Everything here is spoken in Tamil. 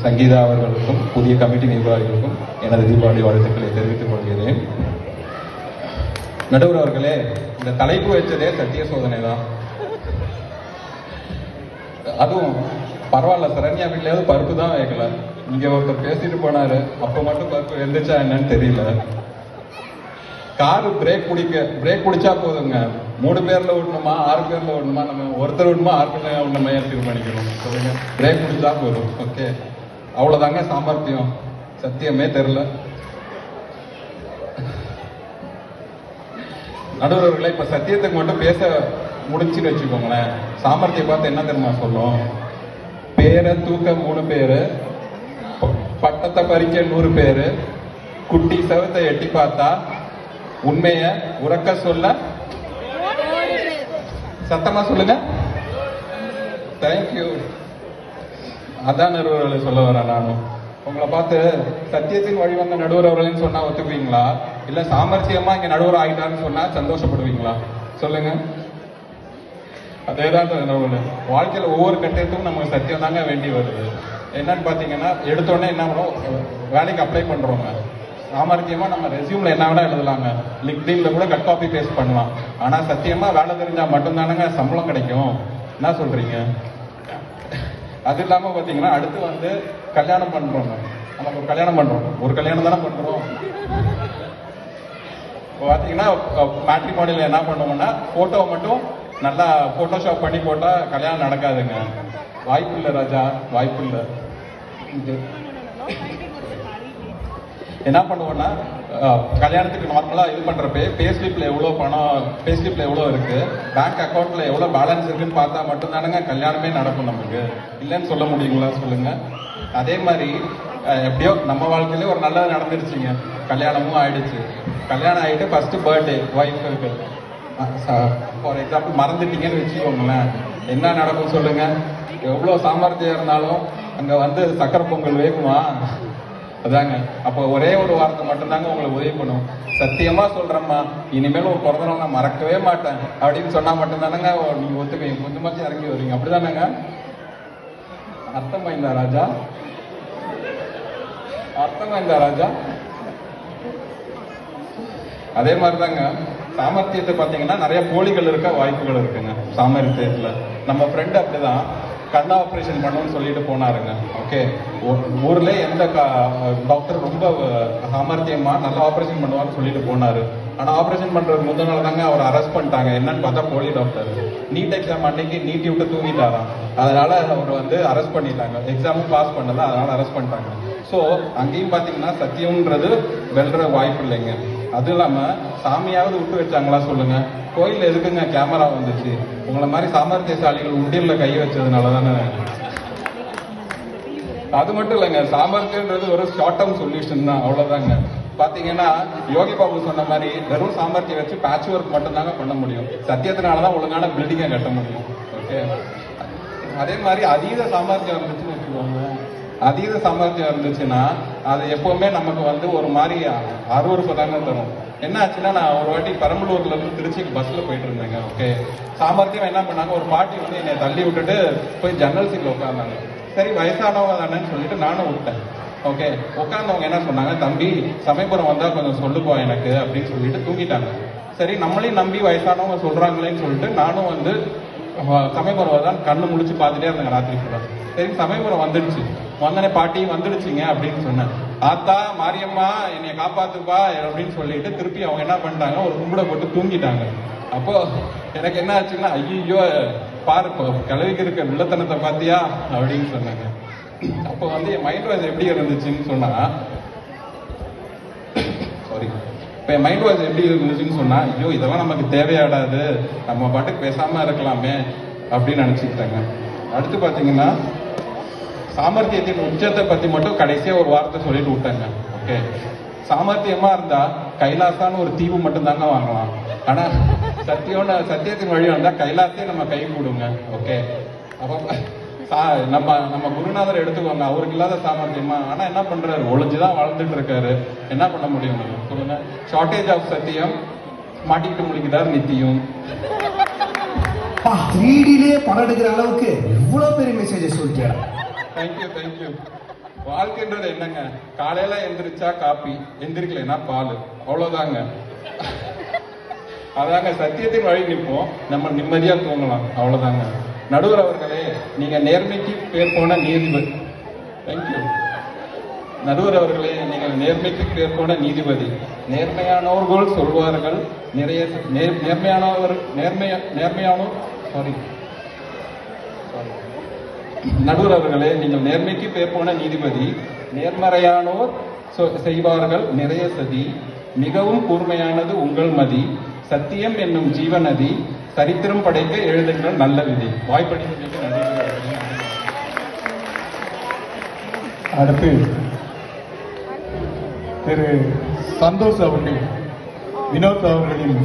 சங்கீதா அவர்களுக்கும் புதிய கமிட்டி நிர்வாகிகளுக்கும் எனது தீபாவளி வாழ்த்துக்களை தெரிவித்துக் கொள்கிறேன். நடுவர் அவர்களே, இந்த தலைப்பு வச்சதே சத்திய சோதனை தான். அதுவும் பரவாயில்ல, சரண்யா வீட்லயாவது பருப்பு தான் வைக்கல. இங்க ஒருத்தர் பேசிட்டு போனாரு, அப்ப மட்டும் பருப்பு வெந்துச்சா என்னன்னு தெரியல. காரு பிரேக் பிடிச்சா போதுங்க, 3 பேர்ல விடணுமா 6 பேர்ல விடணுமா, நம்ம ஒருத்தர் விடணுமா 6 பேர்ல விடணுமா தீர்மானிக்கணும். சொல்லுங்க, பிரேக் பிடிச்சா போதும். ஓகே, அவ்வளவுதாங்க சாமர்த்தியம். சத்தியமே தெரியல. நடுவர்களே, இப்ப சத்தியத்துக்கு மட்டும் பேச முடிச்சுன்னு வச்சுக்கோங்களேன். சாமர்த்தியம் பார்த்து என்ன தெரியுமா சொல்லும்? பேரை தூக்க 3 பேரு, பட்டத்தை பறிக்க 100 பேரு, குட்டி செவத்தை எட்டி பார்த்தா உண்மைய உறக்க சொல்ல சத்தமா சொல்லுங்க. தேங்க்யூ. அதான் நடுவர்களை சொல்ல வரேன். நானும் உங்களை பார்த்து சத்தியத்தின் வழி வந்த நடுவர் அவர்கள்னு சொன்னா ஒத்துக்குவீங்களா, இல்ல சாமர்த்தியமா இங்க நடுவர் ஆகிட்டாருன்னு சொன்னா சந்தோஷப்படுவீங்களா? சொல்லுங்க. அதேதான் நடுவர். வாழ்க்கையில ஒவ்வொரு கட்டத்துக்கும் நமக்கு சத்தியம் தாங்க வேண்டி வருது. என்னன்னு பாத்தீங்கன்னா, எடுத்தோடனே என்ன பண்ணுவோம், வேலைக்கு அப்ளை பண்றோங்க. சாமர்த்தியமா நம்ம ரெசியூம்ல என்ன வேணா எழுதலாங்க, லிங்க்டின்ல கூட கட் காப்பி பேஸ்ட் பண்ணலாம். ஆனா சத்தியமா வேலை தெரிஞ்சா மட்டும்தானங்க சம்பளம் கிடைக்கும். என்ன சொல்றீங்க? அது இல்லாம பாத்தீங்கன்னா, அடுத்து வந்து கல்யாணம் பண்றோங்க. நம்ம கல்யாணம் பண்றோம், ஒரு கல்யாணம் தானே பண்றோம். பாத்தீங்கன்னா மேட்ரிமோனியில என்ன பண்ணுவோம்னா, போட்டோவை மட்டும் நல்லா போட்டோஷாப் பண்ணி போட்டா கல்யாணம் நடக்காதுங்க. வாய்ப்பு இல்லை ராஜா, வாய்ப்பு இல்லை. என்ன பண்ணுவோம்னா, கல்யாணத்துக்கு நார்மலா இது பண்றப்ப பேஸ்லிப்ல எவ்வளவு பணம், பேஸ்லிப்ல எவ்வளவு இருக்கு, பேங்க் அக்கௌண்ட்ல எவ்வளவு பேலன்ஸ் இருக்குன்னு பார்த்தா மட்டும் தானுங்க கல்யாணமே நடக்கும். நமக்கு இல்லைன்னு சொல்ல முடியுங்களா? சொல்லுங்க. அதே மாதிரி எப்படியோ நம்ம வாழ்க்கையில ஒரு நல்லது நடந்துருச்சுங்க, கல்யாணமும் ஆயிடுச்சு. கல்யாணம் ஆயிட்டு ஃபர்ஸ்ட் பர்த்டே ஒய்ஃபுக்கு ஃபார் எக்ஸாம்பிள் மறந்துட்டீங்கன்னு வச்சுக்கோங்களேன், என்ன நடக்கும் சொல்லுங்க? எவ்வளவு சாமர்த்தியம் இருந்தாலும் அங்க வந்து சக்கரை பொங்கல் வேகுமா? அதாங்க. அப்போ ஒரே ஒரு வார்த்தை மட்டும்தாங்க உங்களுக்கு உதவி பண்ணும். சத்தியமா சொல்றேம்மா, இனிமேல் ஒரு பிறந்த நாள் நான் மறக்கவே மாட்டேன் அப்படின்னு சொன்னா மட்டும்தானங்க நீங்க ஒத்துக்குவீங்க, கொஞ்சமாச்சும் இறங்கி வருவீங்க. அப்படிதானங்க? அர்த்தமாயிருந்தா ராஜா? அர்த்தமாயிருந்தா ராஜா? அதே மாதிரிதாங்க சாமர்த்தியத்தை பாத்தீங்கன்னா நிறைய போலிகள் இருக்க வாய்ப்புகள் இருக்குங்க சாமர்த்தியத்துல. நம்ம ஃப்ரெண்ட் அப்படிதான் கண் ஆபரேஷன் பண்ணணும்னு சொல்லிட்டு போனாருங்க. ஓகே, ஊர்ல எந்த டாக்டர் ரொம்ப சாமர்த்தியமா நல்லா ஆபரேஷன் பண்ணுவான்னு சொல்லிட்டு போனாரு. ஆனா ஆபரேஷன் பண்றது முதல் நாள் தாங்க அவர் அரெஸ்ட் பண்ணிட்டாங்க. என்னன்னு பார்த்தா போலி டாக்டர். நீட் எக்ஸாம் அன்னைக்கு நீட்டி விட்டு தூங்கிட்டாராம். அதனால அவர் வந்து அரெஸ்ட் பண்ணிட்டாங்க. எக்ஸாமும் பாஸ் பண்ணல, அதனால அரெஸ்ட் பண்ணிட்டாங்க. ஸோ அங்கேயும் பாத்தீங்கன்னா சத்தியம்ன்றது வெல்ற வாய்ப்பு இல்லைங்க. அது இல்லாம சாமியாவது விட்டு வச்சாங்களா சொல்லுங்க? கோயில் எதுக்குங்க கேமரா வந்துச்சு? உங்களை மாதிரி சாமர்த்தியசாலிகள் உண்டியல்ல கை வச்சதுனால தானே. அது மட்டும் இல்லைங்க, சாமர்த்தியன்றது ஒரு ஷார்ட் டேர்ம் சொல்யூஷன் தான், அவ்வளவுதாங்க. பாத்தீங்கன்னா யோகி பாபு சொன்ன மாதிரி வெறும் சாமர்த்தியம் வச்சு பேட்ச் ஒர்க் மட்டும் தாங்க பண்ண முடியும். சத்தியத்தினாலதான் ஒழுங்கான பில்டிங்கை கட்ட முடியும். ஓகே, அதே மாதிரி அதீத சாமர்த்தியம் இருந்துச்சுன்னு வச்சுக்கோங்க. அதீத சாமர்த்தியம் இருந்துச்சுன்னா அது எப்பவுமே நமக்கு வந்து ஒரு மாதிரி அருவருப்பு தாங்க தரும். என்ன ஆச்சுன்னா, நான் ஒரு வாட்டி பெரம்பலூர்ல இருந்து திருச்சிக்கு பஸ்ல போயிட்டு இருந்தேங்க. ஓகே, சாமர்த்தியம் என்ன பண்ணாங்க, ஒரு பாட்டி வந்து என்னை தள்ளி விட்டுட்டு போய் ஜன்னல் சீட்ல உட்கார்ந்தாங்க. சரி, வயசானவங்க தானேன்னு சொல்லிட்டு நானும் விட்டேன். ஓகே, உட்கார்ந்தவங்க என்ன சொன்னாங்க, தம்பி சமயபுரம் வந்தா கொஞ்சம் சொல்லுப்பா எனக்கு அப்படின்னு சொல்லிட்டு தூங்கிட்டாங்க. சரி, நம்மளையும் நம்பி வயசானவங்க சொல்றாங்களேன்னு சொல்லிட்டு நானும் வந்து சமயபுரம் தான் கண்ணு முழிச்சு பார்த்துட்டே இருந்தேங்க ராத்திரி ஃபுல்லா. சரி, சமயபுரம் வந்துடுச்சு. வந்தனே பாட்டி வந்துடுச்சுங்க அப்படின்னு சொன்னேன். ஆத்தா மாரியம்மா என்னைய காப்பாத்துப்பா அப்படின்னு சொல்லிட்டு திருப்பி அவங்க என்ன பண்ணிட்டாங்க, ஒரு கும்பிட போட்டு தூங்கிட்டாங்க. அப்போ எனக்கு என்ன ஆச்சுன்னா, ஐயோ பாரு கிளவிக்கு இருக்க வில்லத்தனத்தை பாத்தியா அப்படின்னு சொன்னாங்க. அப்போ வந்து என் மைண்ட் வாய்ஸ் எப்படி இருந்துச்சுன்னு சொன்னா, சாரி, இப்போ என் மைண்ட் வாய்ஸ் எப்படி இருந்துச்சுன்னு சொன்னா, ஐயோ இதெல்லாம் நமக்கு தேவையாடாது, நம்ம பாட்டுக்கு பேசாம இருக்கலாமே அப்படின்னு நினைச்சுக்கிட்டாங்க. அடுத்து பாத்தீங்கன்னா, சாமர்த்தியத்தின் உச்சத்தை பத்தி மட்டும் கடைசியா ஒரு வார்த்தை சொல்லிட்டு விட்டாங்க. ஓகே, சாமர்த்தியமா இருந்தா கைலாசான்னு ஒரு தீவு மட்டும் தாங்க வாங்கலாம். ஆனா சத்தியத்தின் வழி வந்தா கைலாசே நம்ம கை கூடுங்க. ஓகே, அப்ப நம்ம குருநாதர் எடுத்துக்கோங்க, அவருக்கு இல்லாத சாமர்த்தியமா. ஆனா என்ன பண்றாரு, ஒளிஞ்சுதான் வாழ்ந்துட்டு இருக்காரு. என்ன பண்ண முடியும் சொல்லுங்க? ஷார்டேஜ் ஆஃப் சத்தியம், மாட்டிக்கிட்டு முடிக்கிறார் நித்தியம். 3Dலயே படம் எடுக்கிற அளவுக்கு எவ்வளவு பெரிய மெசேஜ் சொல்லிட்டியா? தேங்க்யூ. வாழ்க்கைன்றது என்னங்க? காலையில எந்திரிச்சா காப்பி, எந்திரிக்கலைன்னா பால், அவ்வளவுதாங்க. அதாங்க சத்தியத்தின் வழி நிற்போம், நம்ம நிம்மதியா தூங்கலாம், அவ்வளவுதாங்க. நடுவர் அவர்களே, நீங்க நேர்மைக்கு பேர் போன நீதிபதி. தேங்க்யூ. நடுவர் அவர்களே, நீங்கள் நேர்மைக்கு பேர் போன நீதிபதி. நேர்மையானவர்கள் சொல்வார்கள் நிறைய நேர்மையானோர் சாரி நடுவர் அவர்களே, நீங்கள் நேர்மைக்கு பேர் போன நீதிபதி. நேர்மறையானோர் செய்வார்கள் நிறைய சதி. மிகவும் கூர்மையானது உங்கள் மதி. சத்தியம் என்னும் ஜீவநதி. சரித்திரம் படைக்க எழுதுங்கள் நல்ல விதி. வாய்ப்பளித்தமைக்கு நன்றி. அடுத்து திரு சந்தோஷ் அவர்கள் வினோத் அவர்களின்